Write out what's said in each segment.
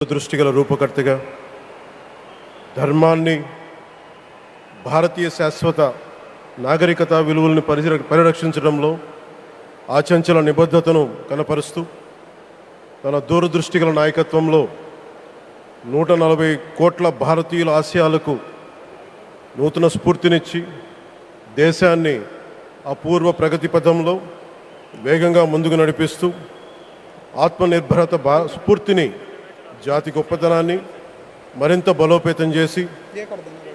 దృష్టిగల రూపకర్తగా ధర్మాన్ని, భారతీయ శాశ్వత నాగరికత విలువలను పరిరక్షించడంలో ఆచంచల నిబద్ధతను కనపరుస్తూ తన దూరదృష్టిగల నాయకత్వంలో 140 కోట్ల భారతీయుల ఆశయాలకు నూతన స్ఫూర్తినిచ్చి దేశాన్ని అపూర్వ ప్రగతి పథంలో వేగంగా ముందుకు నడిపిస్తూ ఆత్మనిర్భరత స్ఫూర్తిని, జాతి గొప్పతనాన్ని మరింత బలోపేతం చేసి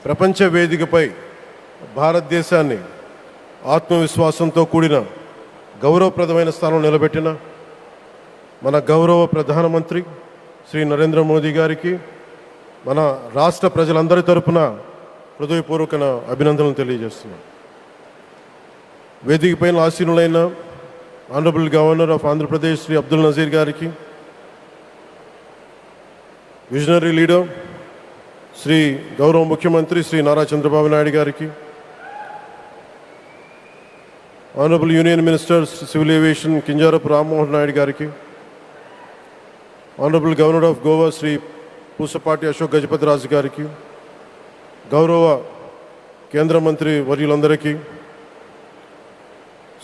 ప్రపంచ వేదికపై భారతదేశాన్ని ఆత్మవిశ్వాసంతో కూడిన గౌరవప్రదమైన స్థానం నిలబెట్టిన మన గౌరవ ప్రధానమంత్రి శ్రీ నరేంద్ర మోదీ గారికి మన రాష్ట్ర ప్రజలందరి తరపున హృదయపూర్వక అభినందనలు తెలియజేస్తున్నాం. వేదికపైన ఆసీనులైన honourable governor of Andhra Pradesh Shri Abdul Nazeer గారికి, విజనరీ లీడర్ శ్రీ గౌరవ ముఖ్యమంత్రి శ్రీ నారా చంద్రబాబు నాయుడు గారికి, honourable union minister civil aviation Kinjarapu Rammohan Naidu గారికి, honourable governor of Goa Shri Pusapati Ashok Gajapathi Raju గారికి, గౌరవ కేంద్ర మంత్రి వర్యులందరికీ,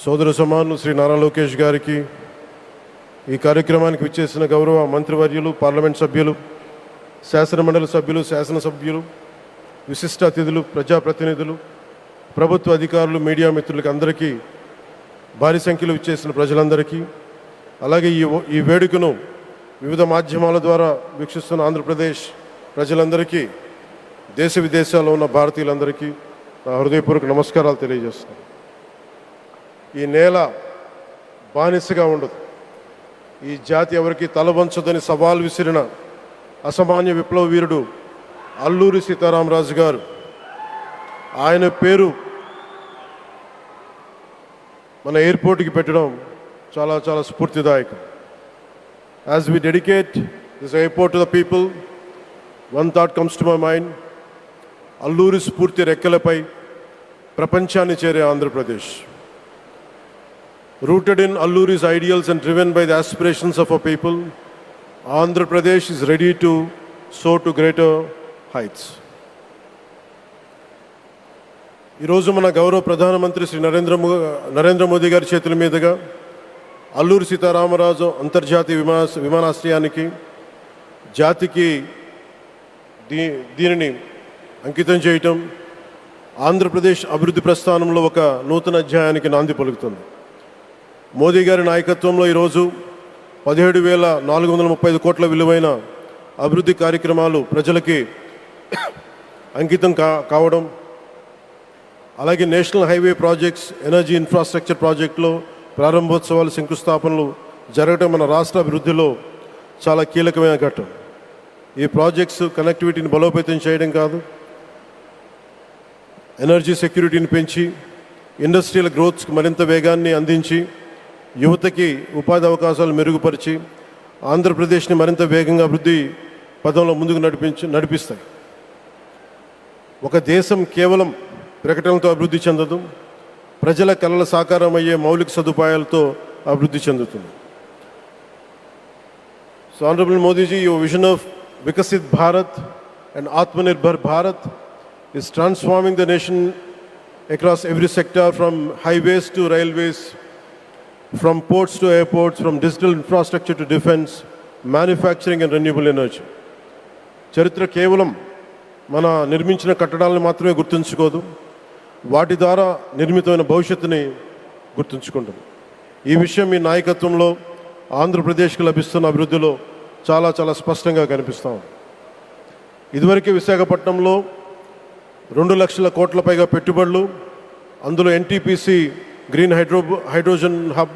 సోదర సమానులు శ్రీ నారా లోకేష్ గారికి, ఈ కార్యక్రమానికి విచ్చేసిన గౌరవ మంత్రివర్యులు, పార్లమెంట్ సభ్యులు, శాసనమండలి సభ్యులు, శాసనసభ్యులు, విశిష్ట అతిథులు, ప్రజాప్రతినిధులు, ప్రభుత్వ అధికారులు, మీడియా మిత్రులకి అందరికీ, భారీ సంఖ్యలో విచ్చేసిన ప్రజలందరికీ, అలాగే ఈ వేడుకను వివిధ మాధ్యమాల ద్వారా వీక్షిస్తున్న ఆంధ్రప్రదేశ్ ప్రజలందరికీ, దేశ విదేశాల్లో ఉన్న భారతీయులందరికీ నా హృదయపూర్వక నమస్కారాలు తెలియజేస్తున్నాను. ఈ నేల బానిసగా ఉండదు, ఈ జాతి ఎవరికి తలవంచదని సవాల్ విసిరిన అసామాన్య విప్లవ వీరుడు అల్లూరి సీతారామరాజు గారు. ఆయన పేరు మన ఎయిర్పోర్ట్కి పెట్టడం చాలా చాలా స్ఫూర్తిదాయకం. As we dedicate this airport to the people, one thought comes to my mind. Alluri స్ఫూర్తి రెక్కలపై ప్రపంచాన్ని చేరే Andhra Pradesh. Rooted in Alluri's ideals and driven by the aspirations of our people, Andhra Pradesh is ready to soar to greater heights. ఈరోజు మన గౌరవ ప్రధానమంత్రి శ్రీ నరేంద్ర మోదీ గారి చేతుల మీదుగా అల్లూరి సీతారామరాజు అంతర్జాతీయ విమానాశ్రయానికి, జాతికి దీనిని అంకితం చేయటం ఆంధ్రప్రదేశ్ అభివృద్ధి ప్రస్థానంలో ఒక నూతన అధ్యాయానికి నాంది పలుకుతుంది. మోదీ గారి నాయకత్వంలో ఈరోజు 17,435 కోట్ల విలువైన అభివృద్ధి కార్యక్రమాలు ప్రజలకి అంకితం కావడం, అలాగే national highway projects, energy infrastructure ప్రాజెక్టులో ప్రారంభోత్సవాలు, శంకుస్థాపనలు జరగడం మన రాష్ట్ర అభివృద్ధిలో చాలా కీలకమైన ఘట్టం. ఈ ప్రాజెక్ట్స్ కనెక్టివిటీని బలోపేతం చేయడం కాదు, ఎనర్జీ సెక్యూరిటీని పెంచి ఇండస్ట్రియల్ గ్రోత్స్కి మరింత వేగాన్ని అందించి యువతకి ఉపాధి అవకాశాలు మెరుగుపరిచి ఆంధ్రప్రదేశ్ని మరింత వేగంగా అభివృద్ధి పదంలో ముందుకు నడిపిస్తాయి. ఒక దేశం కేవలం ప్రకటనలతో అభివృద్ధి చెందదు, ప్రజల కళల సాకారం అయ్యే మౌలిక సదుపాయాలతో అభివృద్ధి చెందుతుంది. So honourable Modiji, your vision of Viksit Bharat and Atmanirbhar Bharat is transforming the nation across every sector, from highways to railways, from ports to airports, from digital infrastructure to defense, manufacturing and renewable energy. చరిత్ర కేవలం మన నిర్మించిన కట్టడాలను మాత్రమే గుర్తుంచుకోదు, వాటి ద్వారా నిర్మితమైన భవిష్యత్తుని గుర్తుంచుకుంటుంది. ఈ విషయం మీ నాయకత్వంలో ఆంధ్రప్రదేశ్కి లభిస్తున్న అభివృద్ధిలో చాలా చాలా స్పష్టంగా కనిపిస్తాం. ఇదివరకే విశాఖపట్నంలో 2 లక్షల కోట్ల పైగా పెట్టుబడులు, అందులో ఎన్టీపీసీ గ్రీన్ హైడ్రోజన్ హబ్,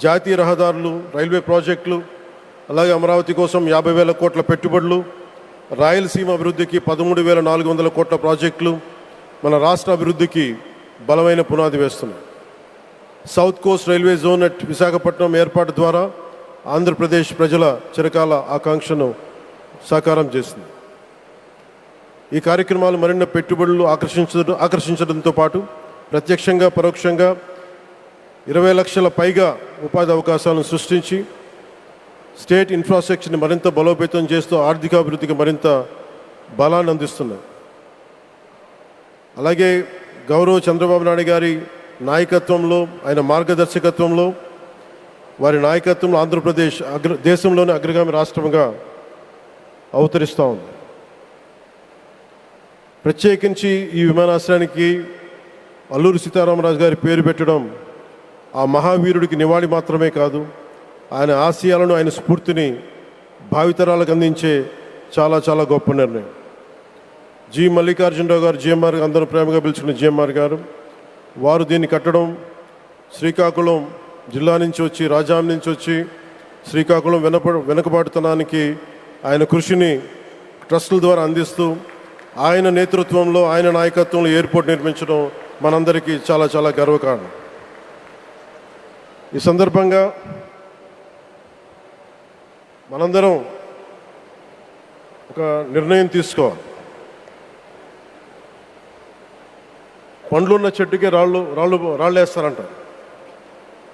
జాతీయ రహదారులు, రైల్వే ప్రాజెక్టులు, అలాగే అమరావతి కోసం 50,000 కోట్ల పెట్టుబడులు, రాయలసీమ అభివృద్ధికి 13,400 కోట్ల ప్రాజెక్టులు మన రాష్ట్ర అభివృద్ధికి బలమైన పునాది వేస్తున్నాయి. South Coast railway zone at Visakhapatnam ఏర్పాటు ద్వారా ఆంధ్రప్రదేశ్ ప్రజల చిరకాల ఆకాంక్షను సాకారం చేస్తుంది. ఈ కార్యక్రమాలు మరిన్ని పెట్టుబడులు ఆకర్షించడంతో పాటు ప్రత్యక్షంగా పరోక్షంగా 20 లక్షల పైగా ఉపాధి అవకాశాలను సృష్టించి స్టేట్ ఇన్ఫ్రాస్ట్రక్చర్ని మరింత బలోపేతం చేస్తూ ఆర్థికాభివృద్ధికి మరింత బలాన్ని అందిస్తున్నాయి. అలాగే గౌరవ చంద్రబాబు నాయుడు గారి నాయకత్వంలో, ఆయన మార్గదర్శకత్వంలో, వారి నాయకత్వంలో ఆంధ్రప్రదేశ్ దేశంలోని అగ్రగామి రాష్ట్రంగా అవతరిస్తూ ఉంది. ప్రత్యేకించి ఈ విమానాశ్రయానికి అల్లూరి సీతారామరాజు గారి పేరు పెట్టడం ఆ మహావీరుడికి నివాళి మాత్రమే కాదు, ఆయన ఆశయాలను, ఆయన స్ఫూర్తిని భావితరాలకు అందించే చాలా చాలా గొప్ప నిర్ణయం. జి మల్లికార్జునరావు గారు, జిఎంఆర్, అందరూ ప్రేమగా పిలుచుకున్న జిఎంఆర్ గారు, వారు దీన్ని కట్టడం శ్రీకాకుళం జిల్లా నుంచి వచ్చి, రాజాం నుంచి వచ్చి శ్రీకాకుళం వెనుకబాటుతనానికి ఆయన కృషిని ట్రస్టుల ద్వారా అందిస్తూ ఆయన నేతృత్వంలో, ఆయన నాయకత్వంలో ఎయిర్పోర్ట్ నిర్మించడం మనందరికీ చాలా చాలా గర్వకారణం. ఈ సందర్భంగా మనందరం ఒక నిర్ణయం తీసుకోవాలి. పండ్లున్న చెట్టుకే రాళ్ళు వేస్తారంట.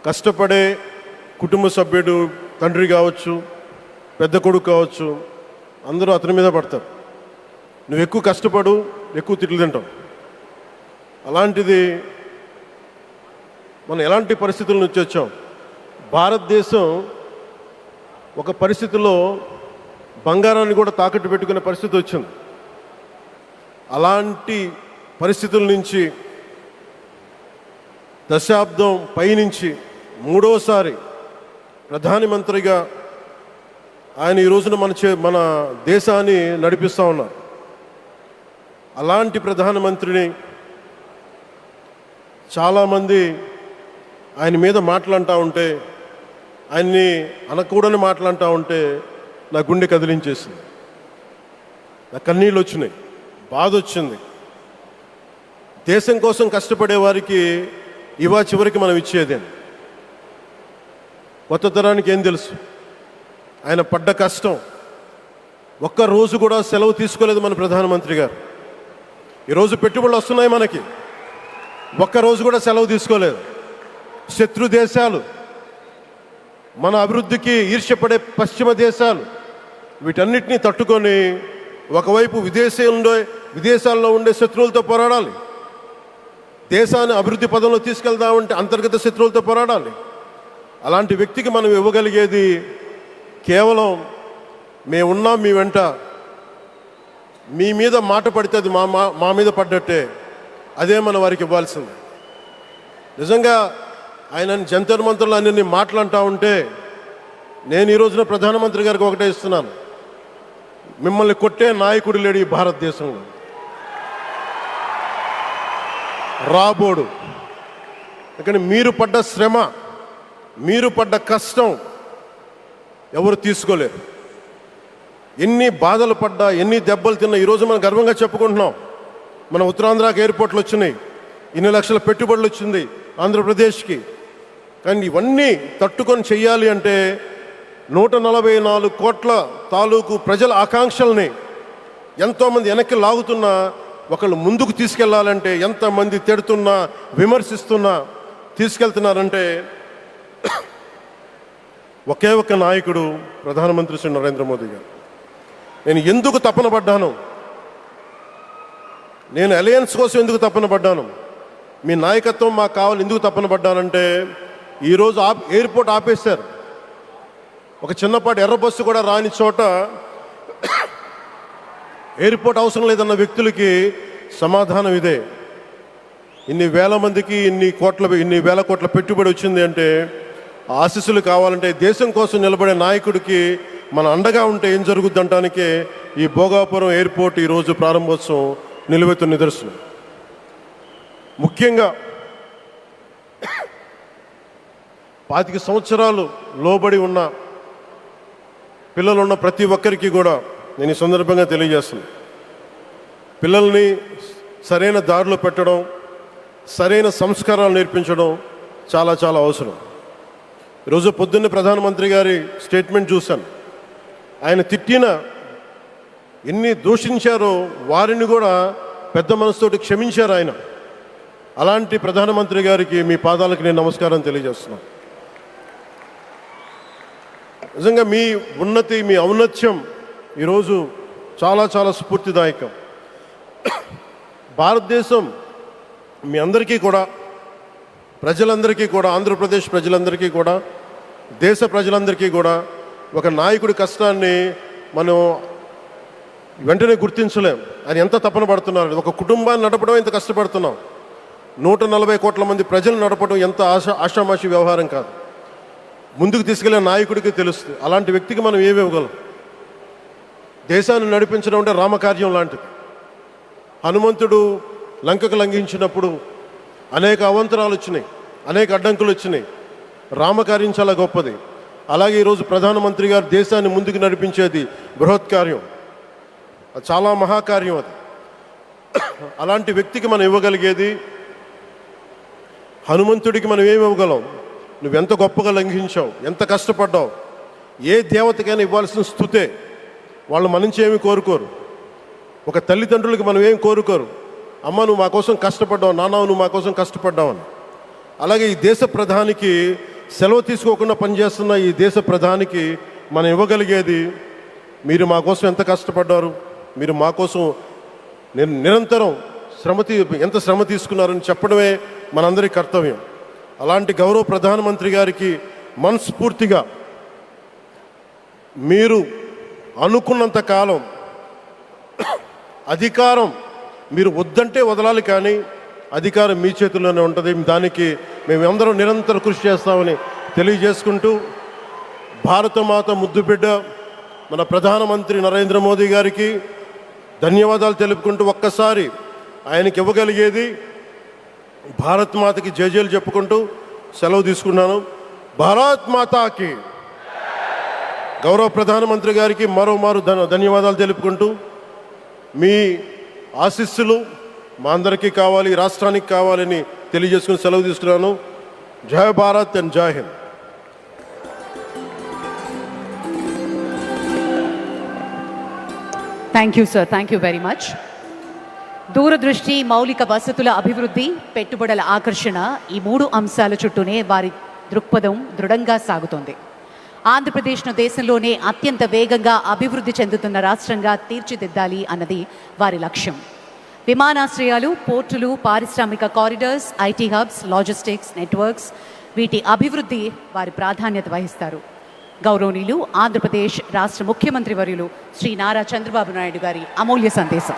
కష్టపడే కుటుంబ సభ్యుడు, తండ్రి కావచ్చు, పెద్ద కొడుకు కావచ్చు, అందరూ అతని మీద పడతారు. నువ్వు ఎక్కువ కష్టపడు, ఎక్కువ తిట్లు తింటావు. అలాంటిది మనం ఎలాంటి పరిస్థితుల నుంచి వచ్చాం? భారతదేశం ఒక పరిస్థితిలో బంగారాన్ని కూడా తాకట్టు పెట్టుకునే పరిస్థితి వచ్చింది. అలాంటి పరిస్థితుల నుంచి దశాబ్దం పైనుంచి మూడోసారి ప్రధానమంత్రిగా ఆయన ఈ రోజున మన దేశాన్ని నడిపిస్తూ ఉన్నారు. అలాంటి ప్రధానమంత్రిని చాలామంది ఆయన మీద మాట్లాడుతూ ఉంటే, ఆయన్ని అనకూడని మాట్లాడుతూ ఉంటే నా గుండె కదిలించేసింది, నా కన్నీళ్ళు వచ్చినాయి, బాధ వచ్చింది. దేశం కోసం కష్టపడే వారికి చివరికి మనం ఇచ్చేదే. కొత్త తరానికి ఏం తెలుసు? ఆయన పడ్డ కష్టం. ఒక్కరోజు కూడా సెలవు తీసుకోలేదు మన ప్రధానమంత్రి గారు. ఈరోజు పెట్టుబడులు వస్తున్నాయి మనకి, ఒక్కరోజు కూడా సెలవు తీసుకోలేదు. శత్రు దేశాలు, మన అభివృద్ధికి ఈర్ష్యపడే పశ్చిమ దేశాలు, వీటన్నిటినీ తట్టుకొని ఒకవైపు విదేశాల్లో ఉండే శత్రువులతో పోరాడాలి, దేశాన్ని అభివృద్ధి పదంలో తీసుకెళ్దామంటే అంతర్గత శత్రువులతో పోరాడాలి. అలాంటి వ్యక్తికి మనం ఇవ్వగలిగేది కేవలం మేమున్నాం, మీ వెంట, మీ మీద మాట పడితే అది మా మీద పడ్డట్టే, అదే మనం వారికి ఇవ్వాల్సింది. నిజంగా ఆయన జంతర్ మంతర్లు అన్ని మాట్లాడుతూ ఉంటే నేను ఈ రోజున ప్రధానమంత్రి గారికి ఒకటే ఇస్తున్నాను, మిమ్మల్ని కొట్టే నాయకుడు లేడు ఈ భారతదేశంలో, రాబోడు. కానీ మీరు పడ్డ శ్రమ, మీరు పడ్డ కష్టం ఎవరు తీసుకోలేరు. ఎన్ని బాధలు పడ్డా, ఎన్ని దెబ్బలు తిన్నా ఈరోజు మనం గర్వంగా చెప్పుకుంటున్నాం. మన ఉత్తరాంధ్రకి ఎయిర్పోర్ట్లు వచ్చినాయి, ఇన్ని లక్షల పెట్టుబడులు వచ్చింది ఆంధ్రప్రదేశ్కి. కానీ ఇవన్నీ తట్టుకొని చెయ్యాలి అంటే 144 కోట్ల తాలూకు ప్రజల ఆకాంక్షల్ని ఎంతోమంది వెనక్కి లాగుతున్నా, ఒకళ్ళు ముందుకు తీసుకెళ్లాలంటే ఎంతమంది తిడుతున్నా, విమర్శిస్తున్నా తీసుకెళ్తున్నారంటే ఒకే ఒక్క నాయకుడు ప్రధానమంత్రి శ్రీ నరేంద్ర మోదీ గారు. నేను ఎందుకు తపన పడ్డాను, నేను అలయన్స్ కోసం ఎందుకు తపన పడ్డాను, మీ నాయకత్వం మాకు కావాలి ఎందుకు తపన పడ్డానంటే, ఈరోజు ఎయిర్పోర్ట్ ఆపేశారు. ఒక చిన్నపాటి ఎర్ర బస్సు కూడా రాని చోట ఎయిర్పోర్ట్ అవసరం లేదన్న వ్యక్తులకి సమాధానం ఇదే. ఇన్ని వేల మందికి ఇన్ని వేల కోట్ల పెట్టుబడి వచ్చింది అంటే ఆశీస్సులు కావాలంటే, దేశం కోసం నిలబడే నాయకుడికి మన అండగా ఉంటే ఏం జరుగుద్ది అంటానికే ఈ భోగాపురం ఎయిర్పోర్ట్ ఈరోజు ప్రారంభోత్సవం నిలువెత్తు నిదర్శనం. ముఖ్యంగా 25 సంవత్సరాలు లోబడి ఉన్న పిల్లలున్న ప్రతి ఒక్కరికి కూడా నేను ఈ సందర్భంగా తెలియజేస్తున్నాను, పిల్లల్ని సరైన దారిలో పెట్టడం, సరైన సంస్కారాలు నేర్పించడం చాలా చాలా అవసరం. ఈరోజు పొద్దున్నే ప్రధానమంత్రి గారి స్టేట్మెంట్ చూశాను. ఆయన తిట్టిన, ఎన్ని దూషించారో వారిని కూడా పెద్ద మనసుతోటి క్షమించారు ఆయన. అలాంటి ప్రధానమంత్రి గారికి మీ పాదాలకు నేను నమస్కారం తెలియజేస్తున్నాను. నిజంగా మీ ఉన్నతి, మీ ఔన్నత్యం ఈరోజు చాలా చాలా స్ఫూర్తిదాయకం. భారతదేశం మీ అందరికీ కూడా, ప్రజలందరికీ కూడా, ఆంధ్రప్రదేశ్ ప్రజలందరికీ కూడా, దేశ ప్రజలందరికీ కూడా ఒక నాయకుడి కష్టాన్ని మనం వెంటనే గుర్తించలేం. ఆయన ఎంత తపన పడుతున్నారు. ఒక కుటుంబాన్ని నడపడం ఎంత కష్టపడుతున్నాం. 140 కోట్ల మంది ప్రజలు నడపడం ఎంత ఆషామాషి వ్యవహారం కాదు. ముందుకు తీసుకెళ్లే నాయకుడికి తెలుస్తుంది. అలాంటి వ్యక్తికి మనం ఏమి ఇవ్వగలం. దేశాన్ని నడిపించడం అంటే రామకార్యం లాంటిది. హనుమంతుడు లంకకు లంఘించినప్పుడు అనేక అవంతరాలు వచ్చినాయి, అనేక అడ్డంకులు వచ్చినాయి. రామకార్యం చాలా గొప్పది. అలాగే ఈరోజు ప్రధానమంత్రి గారు దేశాన్ని ముందుకు నడిపించేది బృహత్కార్యం, అది చాలా మహాకార్యం. అది అలాంటి వ్యక్తికి మనం ఇవ్వగలిగేది, హనుమంతుడికి మనం ఏమి ఇవ్వగలం? నువ్వెంత గొప్పగా లంఘించావు, ఎంత కష్టపడ్డావు. ఏ దేవతకైనా ఇవ్వాల్సిన స్తుతే. వాళ్ళు మన నుంచి ఏమి కోరుకోరు. ఒక తల్లిదండ్రులకి మనం ఏం కోరుకోరు. అమ్మ నువ్వు మా కోసం కష్టపడ్డావు, నాన్న నువ్వు మా కోసం కష్టపడ్డావు అని. అలాగే ఈ దేశ ప్రధానికి, సెలవు తీసుకోకుండా పనిచేస్తున్న ఈ దేశ ప్రధానికి మనం ఇవ్వగలిగేది, మీరు మా కోసం ఎంత కష్టపడ్డారు, మీరు మా కోసం నిరంతరం ఎంత శ్రమ తీసుకున్నారని చెప్పడమే మనందరి కర్తవ్యం. అలాంటి గౌరవ ప్రధానమంత్రి గారికి మనస్ఫూర్తిగా మీరు అనుకున్నంత కాలం అధికారం మీరు వద్దంటే వదలాలి, కానీ అధికారం మీ చేతుల్లోనే ఉంటుంది. దానికి మేమందరం నిరంతరం కృషి చేస్తామని తెలియజేసుకుంటూ, భారతమాత ముద్దుబిడ్డ మన ప్రధానమంత్రి నరేంద్ర మోదీ గారికి ధన్యవాదాలు తెలుపుకుంటూ, ఒక్కసారి ఆయనకి ఇవ్వగలిగేది భారత్ మాతకి జయజయలు చెప్పుకుంటూ సెలవు తీసుకున్నాను. భారత్ మాతాకి. గౌరవ ప్రధానమంత్రి గారికి మరోమారు ధన్యవాదాలు తెలుపుకుంటూ, మీ ఆశీస్సులు మా అందరికీ కావాలి, రాష్ట్రానికి కావాలని తెలియజేసుకుని సెలవు తీసుకున్నాను. జై భారత్ అండ్ జై Hind. Thank you sir, thank you very much. దూరదృష్టి, మౌలిక వసతుల అభివృద్ధి, పెట్టుబడుల ఆకర్షణ, ఈ 3 అంశాల చుట్టూనే వారి దృక్పథం దృఢంగా సాగుతోంది. ఆంధ్రప్రదేశ్ను దేశంలోనే అత్యంత వేగంగా అభివృద్ధి చెందుతున్న రాష్ట్రంగా తీర్చిదిద్దాలి అన్నది వారి లక్ష్యం. విమానాశ్రయాలు, పోర్టులు, పారిశ్రామిక corridors, IT hubs, logistics networks, వీటి అభివృద్ధి వారి ప్రాధాన్యత వహిస్తారు. గౌరవనీయులు ఆంధ్రప్రదేశ్ రాష్ట్ర ముఖ్యమంత్రి వర్యులు శ్రీ నారా చంద్రబాబు నాయుడు గారి అమూల్య సందేశం.